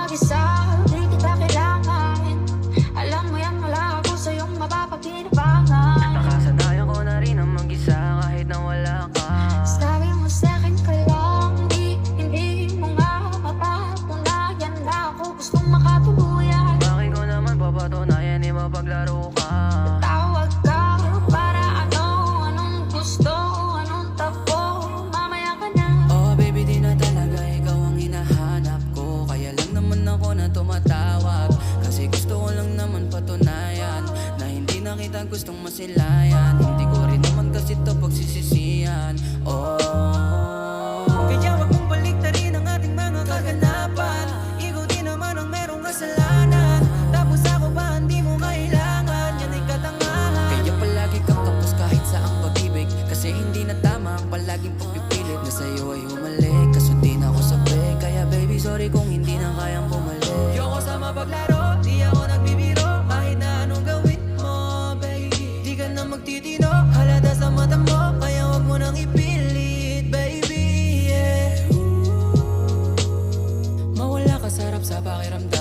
mag-isa, di kita kailangan. Alam mo yan, wala ako sa'yong mapapakinabangan. Nakasanayan ko na rin ang mag-isa kahit na wala ka. Sabi mo sa'kin ka lang, hindi mo nga mapapatunayan na ako gustong makatuluyan. Bakit ko naman papatunayan, di mapaglaro ka? Tawag ka para ano, anong gusto, anong tapo, mamaya ka na. Oh baby, di na talaga ikaw ang hinahanap ko. Kaya lang naman ako na tumatawag, kasi gusto ko lang naman patunayan na hindi na kita gustong masilayan. Hindi ko rin naman kasi to pagsisisihan. Oh, kaya wag mong baliktarin ang ating mga kaganapan. Ikaw din naman ang merong kasalanan, tapos ako ba hindi mo kailangan? Yan ay katangahan. Kaya palagi kang kapos kahit sa ang pag-ibig, kasi hindi na tama ang palaging pagpipilit na sa'yo ay humalik. Kaso di na ako sabi, kaya baby sorry kung hindi na kayang bumalik. Yoko sa mapaglaro, di ako nagbibiro. Kahit na anong gawin mo, baby, di ka na magtitino. Halata sa mata mo, kaya wag mo nang ipilit, baby, yeah. Mawala ka sarap sa pakiramdam.